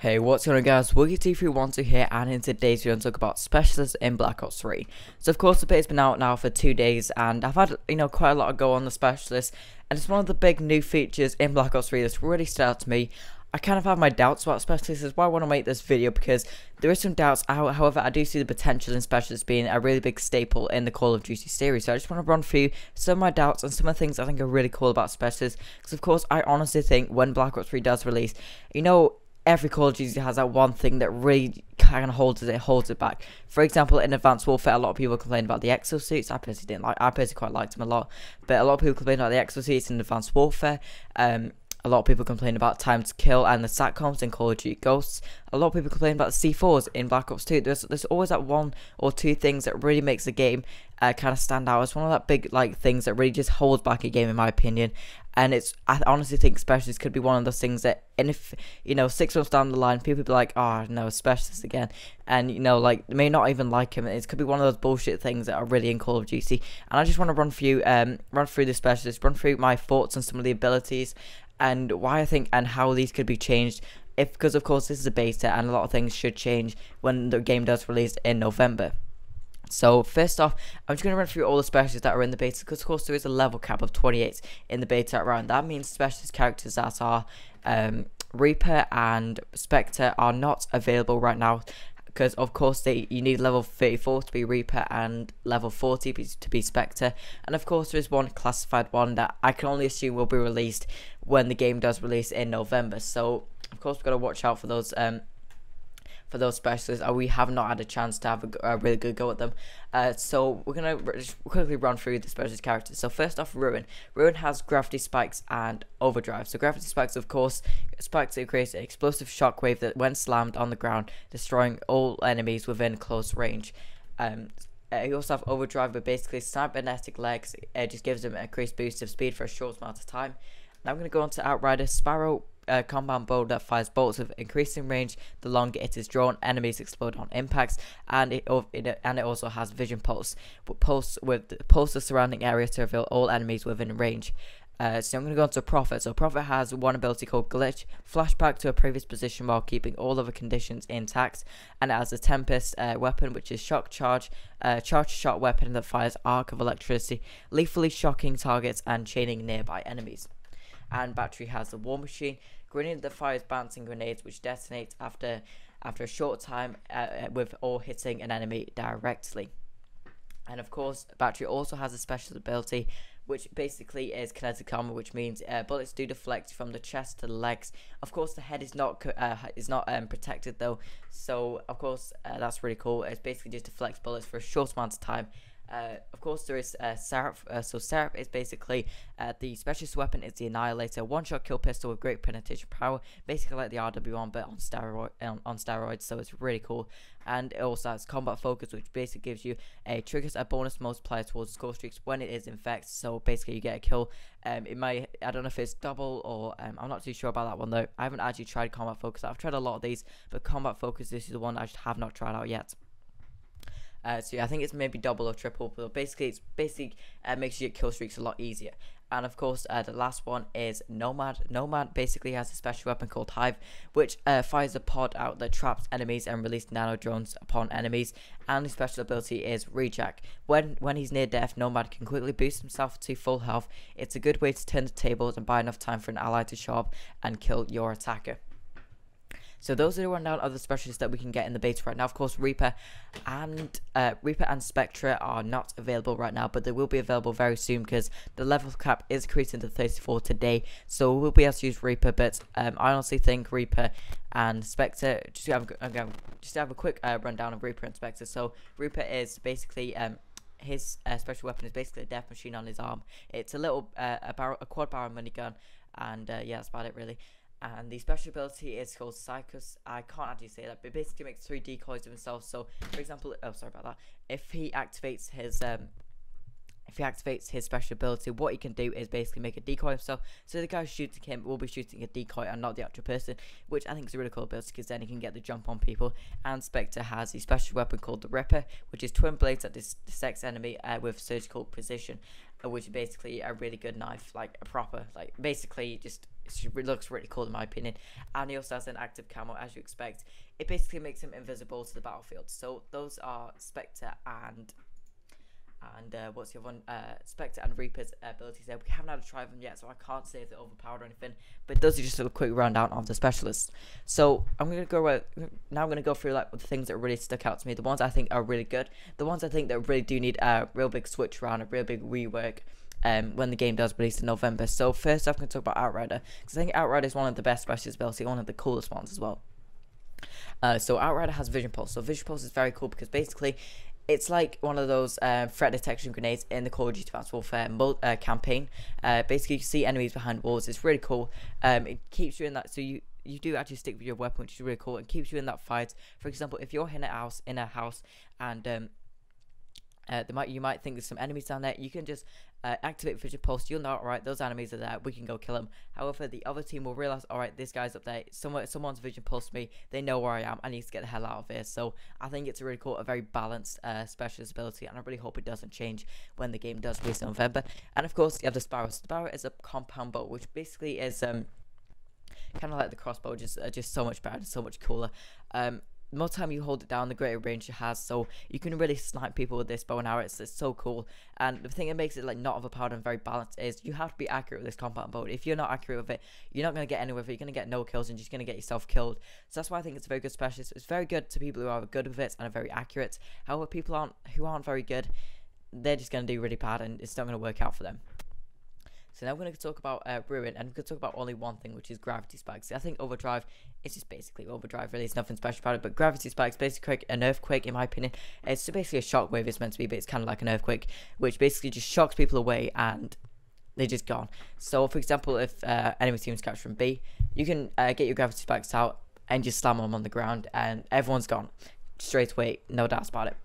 Hey, what's going on guys, Woogie2312 here, and in today's video I'm talk about specialists in Black Ops 3. So of course the beta's been out now for 2 days, and I've had, quite a lot of go on the specialists, and it's one of the big new features in Black Ops 3 that's really stood out to me. I kind of have my doubts about specialists, that's why I want to make this video, because there is some doubts. However, I do see the potential in specialists being a really big staple in the Call of Duty series. So I just want to run through some of my doubts and some of the things I think are really cool about specialists, because of course I honestly think when Black Ops 3 does release, every Call of Duty has that one thing that really kind of holds it back. For example, in Advanced Warfare, a lot of people complain about the exosuits. I personally quite liked them a lot, but a lot of people complain about the exosuits in Advanced Warfare. A lot of people complain about time to kill and the SATCOMs in Call of Duty Ghosts. A lot of people complain about the C4s in Black Ops 2. There's always that one or two things that really makes the game kind of stand out. It's one of that big things that really just holds back a game, in my opinion. And I honestly think specialists could be one of those things that, and if 6 months down the line, people be like, oh no, specialists again, and they may not even like him. It could be one of those bullshit things that are really in Call of Duty. And I just want to run through the specialists, run through my thoughts on some of the abilities, and why I think and how these could be changed. Because of course this is a beta, and a lot of things should change when the game does release in November. So first off, I'm just going to run through all the specialists that are in the beta, because of course there is a level cap of 28 in the beta round. That means specialist characters that are Reaper and Spectre are not available right now, because of course you need level 34 to be Reaper and level 40 to be Spectre. And of course there is one classified one that I can only assume will be released when the game does release in November. So of course we've got to watch out for those specialists. We have not had a chance to have a really good go at them. So we're going to just quickly run through the specialist characters. So first off, Ruin. Ruin has gravity spikes and overdrive. So gravity spikes, of course, spikes that creates an explosive shockwave that when slammed on the ground, destroying all enemies within close range. You also have overdrive, but basically cybernetic legs. It just gives them an increased boost of speed for a short amount of time. Now I'm going to go on to Outrider. Sparrow, compound bow that fires bolts with increasing range the longer it is drawn. Enemies explode on impacts, and it also has vision pulse, pulse the surrounding area to reveal all enemies within range. So I'm going to go on to Prophet. So Prophet has one ability called Glitch, flashback to a previous position while keeping all other conditions intact, and it has a Tempest weapon, which is shock charge, charge shot weapon that fires arc of electricity, lethally shocking targets and chaining nearby enemies. And Battery has the War Machine, grenade that fires bouncing grenades which detonates after a short time with or hitting an enemy directly. And of course Battery also has a special ability which basically is kinetic armor, which means bullets do deflect from the chest to the legs. Of course the head is not protected though, so of course that's really cool. It's basically just deflects bullets for a short amount of time. Of course there is Seraph. So Seraph is basically the specialist weapon is the Annihilator, one-shot kill pistol with great penetration power, basically like the RW1 but on steroids, so it's really cool. And it also has combat focus, which basically gives you triggers a bonus multiplier towards score streaks when it is infected. So basically you get a kill. I don't know if it's double or I'm not too sure about that one though. I haven't actually tried combat focus. I've tried a lot of these, but combat focus, this is the one I just have not tried out yet. So yeah, I think it's maybe double or triple, but basically makes you get kill streaks a lot easier. And of course the last one is Nomad. Nomad basically has a special weapon called Hive, which fires a pod out that traps enemies and releases nano drones upon enemies. And his special ability is Rejack. When he's near death, Nomad can quickly boost himself to full health. It's a good way to turn the tables and buy enough time for an ally to show up and kill your attacker. So those are the rundown of the specialists that we can get in the beta right now. Of course, Reaper and Spectre are not available right now, but they will be available very soon because the level cap is increasing to 34 today. So we'll be able to use Reaper, but I honestly think Reaper and Spectre, just to have a quick rundown of Reaper and Spectre. So Reaper is basically his special weapon is basically a death machine on his arm. It's a little a quad barrel minigun, and yeah, that's about it really. And the special ability is called Psychos. I can't actually say that, but it basically makes 3 decoys of himself. So, for example, oh sorry about that. If he activates his special ability, what he can do is basically make a decoy of himself. So the guy shooting him will be shooting a decoy and not the actual person, which I think is a really cool ability because then he can get the jump on people. And Spectre has a special weapon called the Ripper, which is twin blades that dissects enemy with surgical precision, which is basically a really good knife, like a proper, like basically just It looks really cool in my opinion, and he also has an active camo as you expect. It basically makes him invisible to the battlefield. So those are Spectre and what's the other one? Spectre and Reaper's abilities there. We haven't had a try of them yet, so I can't say if they're overpowered or anything. But those are just a quick rundown of the specialists. So I'm gonna go through like the things that really stuck out to me. The ones I think are really good. The ones I think that really do need a real big switch around, a real big rework. When the game does release in November. So first off, I'm going to talk about Outrider, because I think Outrider is one of the best specialist abilities, one of the coolest ones as well. So Outrider has Vision Pulse. So Vision Pulse is very cool because basically it's like one of those threat detection grenades in the Call of Duty Advanced Warfare campaign. Basically, you see enemies behind walls. It's really cool. It keeps you in that. So you do actually stick with your weapon, which is really cool. It keeps you in that fight. For example, if you're in a house and you might think there's some enemies down there, you can just activate Vision Pulse. You'll know, alright, those enemies are there, we can go kill them. However, the other team will realize, alright, this guy's up there, someone's Vision Pulse me, they know where I am, I need to get the hell out of here. So I think it's a really cool, a very balanced specialist ability, and I really hope it doesn't change when the game does release in November. And of course, you have the Sparrow. So the Sparrow is a compound bow, which basically is kind of like the crossbow, just so much better, so much cooler. The more time you hold it down, the greater range it has, so you can really snipe people with this bow and arrow. It's so cool. And the thing that makes it like not overpowered and very balanced is you have to be accurate with this compound bow. If you're not accurate with it, you're not going to get anywhere with it. You're going to get no kills and you're just going to get yourself killed. So that's why I think it's a very good specialist. It's very good to people who are good with it and are very accurate. However, people who aren't very good, they're just going to do really bad and it's not going to work out for them. So now we're going to talk about Ruin, and we're going to talk about only one thing, which is Gravity Spikes. I think Overdrive is just basically Overdrive, really. It's nothing special about it, but Gravity Spikes basically an earthquake, in my opinion. It's basically a shockwave it's meant to be, but it's kind of like an earthquake, which basically just shocks people away, and they're just gone. So, for example, if enemy team's captured from B, you can get your Gravity Spikes out and just slam them on the ground, and everyone's gone. Straight away, no doubts about it.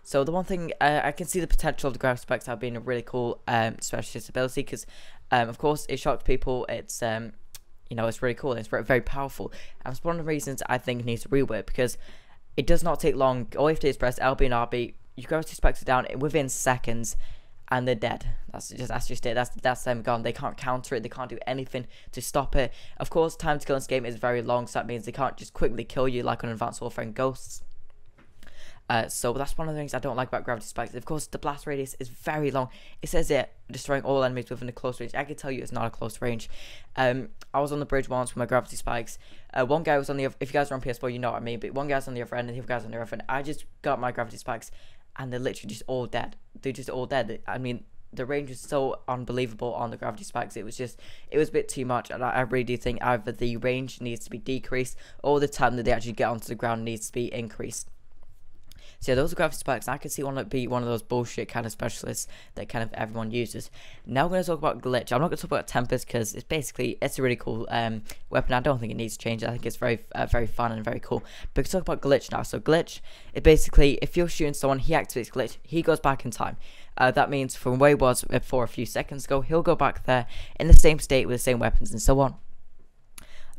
So the one thing, I can see the potential of the Gravity Spikes have being a really cool specialist ability, because of course it shocks people. It's it's really cool. It's very, very powerful, and it's one of the reasons I think it needs to rework, because it does not take long. All you have to do is press LB and RB. Your Gravity Spikes are down within seconds, and they're dead. That's just it. That's them gone. They can't counter it. They can't do anything to stop it. Of course, time to kill in this game is very long, so that means they can't just quickly kill you like on Advanced Warfare and Ghosts. So that's one of the things I don't like about Gravity Spikes. Of course, the blast radius is very long. It says here, destroying all enemies within a close range. I can tell you it's not a close range. I was on the bridge once with my Gravity Spikes. One guy was on the other, if you guys are on PS4, you know what I mean, but one guy's on the other end and the other guy's on the other end. I just got my Gravity Spikes and they're literally just all dead. They're just all dead. I mean, the range was so unbelievable on the Gravity Spikes. It was a bit too much, and I really do think either the range needs to be decreased or the time that they actually get onto the ground needs to be increased. So yeah, those are Gravity Spikes. I can see one that be one of those bullshit kind of specialists that kind of everyone uses. Now we're going to talk about Glitch. I'm not going to talk about Tempest because it's a really cool weapon. I don't think it needs to change. I think it's very fun and very cool. But let's talk about Glitch now. So Glitch, it basically, if you're shooting someone, he activates Glitch. He goes back in time. That means from where he was for a few seconds ago, he'll go back there in the same state with the same weapons and so on.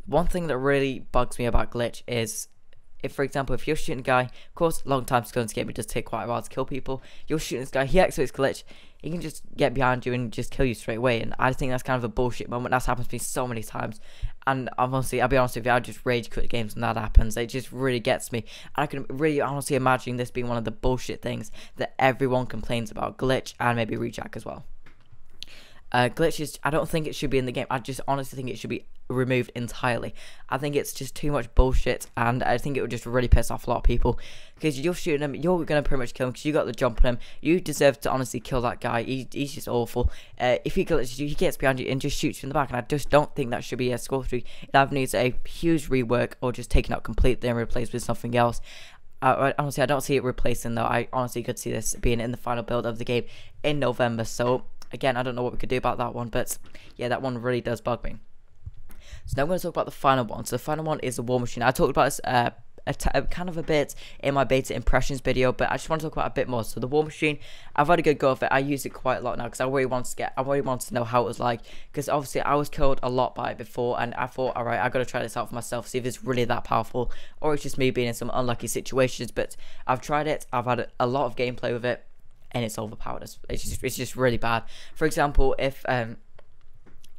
One thing that really bugs me about Glitch is, if, for example, if you're shooting a guy, of course, long time to go in this game, it does take quite a while to kill people. You're shooting this guy, he activates Glitch, he can just get behind you and just kill you straight away. And I think that's kind of a bullshit moment. That's happened to me so many times. And honestly, I'll be honest with you, I just rage quit games when that happens. It just really gets me. And I can really honestly imagine this being one of the bullshit things that everyone complains about. Glitch and maybe Rejack as well. Glitch is, I don't think it should be in the game. I just honestly think it should be removed entirely. I think it's just too much bullshit, and I think it would just really piss off a lot of people, because you're shooting him, you're going to pretty much kill him because you got the jump on him. You deserve to honestly kill that guy. He's just awful. If he glitches you, he gets behind you and just shoots you in the back, and I just don't think that should be a score 3. It either needs a huge rework or just taken out completely and replaced with something else. Honestly, I don't see it replacing though. I honestly could see this being in the final build of the game in November. So again, I don't know what we could do about that one, but yeah, that one really does bug me. So now I'm going to talk about the final one. So the final one is the War Machine. I talked about this kind of a bit in my beta impressions video, but I just want to talk about it a bit more. So the War Machine, I've had a good go of it. I use it quite a lot now because I really wanted to know how it was like, because obviously I was killed a lot by it before, and I thought, alright, I got to try this out for myself, see if it's really that powerful, or it's just me being in some unlucky situations. But I've tried it, I've had a lot of gameplay with it, and it's overpowered. It's just really bad. For example, if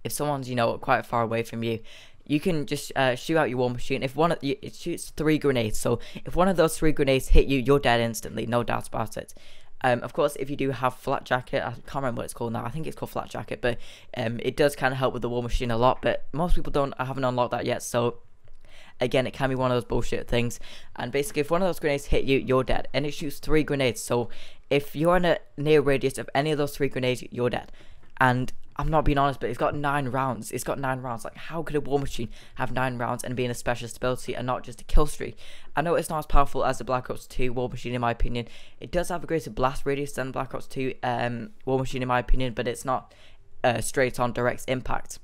if someone's, you know, quite far away from you, you can just shoot out your war machine. If one of you, it shoots 3 grenades, so if one of those 3 grenades hit you, you're dead instantly, no doubt about it. Of course, if you do have flat jacket, I can't remember what it's called now. I think it's called flat jacket, but it does kind of help with the war machine a lot. But most people haven't unlocked that yet, so again, it can be one of those bullshit things. And basically, if one of those grenades hit you, you're dead, and it shoots 3 grenades. So if you're in a near radius of any of those 3 grenades, you're dead. And I'm not being honest, but it's got 9 rounds. It's got 9 rounds. Like, how could a war machine have 9 rounds and be in a specialist ability and not just a kill streak? I know it's not as powerful as the Black Ops 2 war machine, in my opinion. It does have a greater blast radius than the Black Ops 2 war machine, in my opinion, but it's not straight on direct impact.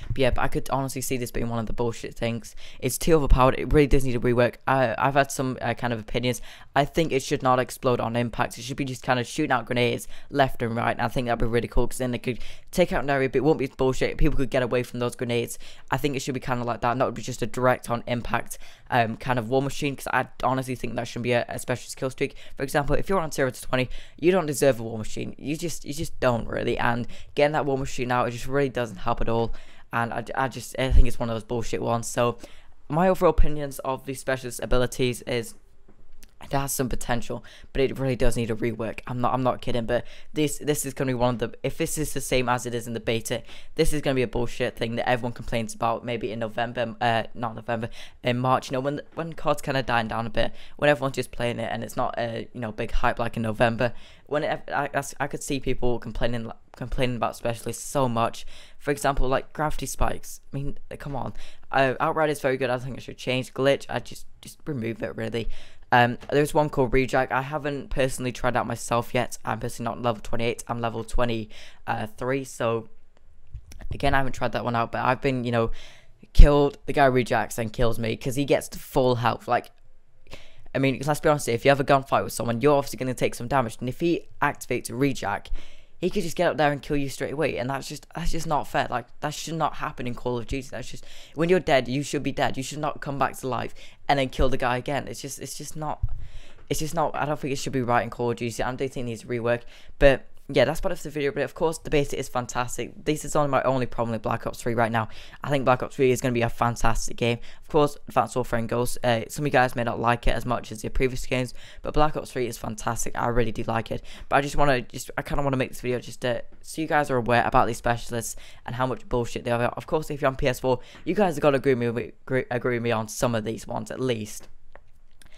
But yeah, but I could honestly see this being one of the bullshit things. It's too overpowered. It really does need a rework. I've had some kind of opinions. I think it should not explode on impact. It should be just kind of shooting out grenades left and right. And I think that'd be really cool, because then they could take out an area, but it won't be bullshit. People could get away from those grenades. I think it should be kind of like that, not be just a direct on impact kind of war machine, because I honestly think that shouldn't be a specialist kill streak. For example, if you're on 0 to 20, you don't deserve a war machine. You just don't really. And getting that war machine out, it just really doesn't help at all. And I think it's one of those bullshit ones. So my overall opinions of the specialist abilities is it has some potential, but it really does need a rework. I'm not kidding. But this is gonna be one of the, if this is the same as it is in the beta, this is gonna be a bullshit thing that everyone complains about. Maybe in November, not November, in March. You know, when COD's kind of dying down a bit, when everyone's just playing it and it's not a big hype like in November. When I could see people complaining about specialists so much. For example, like gravity spikes. I mean, come on. Outright is very good. I think it should change. Glitch, I just remove it really. There's one called Rejack. I haven't personally tried out myself yet. I'm personally not level 28. I'm level 23. So again, I haven't tried that one out. But I've been, killed. The guy rejacks and kills me because he gets to full health. Like, I mean, let's be honest. If you have a gunfight with someone, you're obviously going to take some damage. And if he activates Rejack, he could just get up there and kill you straight away, and that's just not fair. Like, that should not happen in Call of Duty. That's just, when you're dead, you should be dead. You should not come back to life and then kill the guy again. It's just not. I don't think it should be right in Call of Duty. I do think it needs to rework. But yeah, that's part of the video. But of course, the beta is fantastic. This is only my only problem with Black Ops 3 right now. I think Black Ops 3 is going to be a fantastic game. Of course, Advanced Warfare and Ghosts. Some of you guys may not like it as much as the previous games, but Black Ops 3 is fantastic. I really do like it. But I kind of want to make this video just so you guys are aware about these specialists and how much bullshit they are. Of course, if you're on PS4, you guys have got to agree with me on some of these ones at least.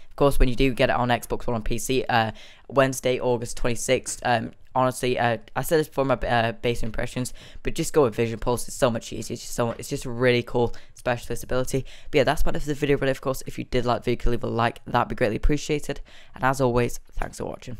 Of course, when you do get it on Xbox One and PC, Wednesday, August 26th, honestly, I said this before, my base impressions, but just go with Vision Pulse. It's so much easier. It's just a really cool specialist ability. But yeah, that's part of the video. But of course, if you did like the video, leave a like. That'd be greatly appreciated. And as always, thanks for watching.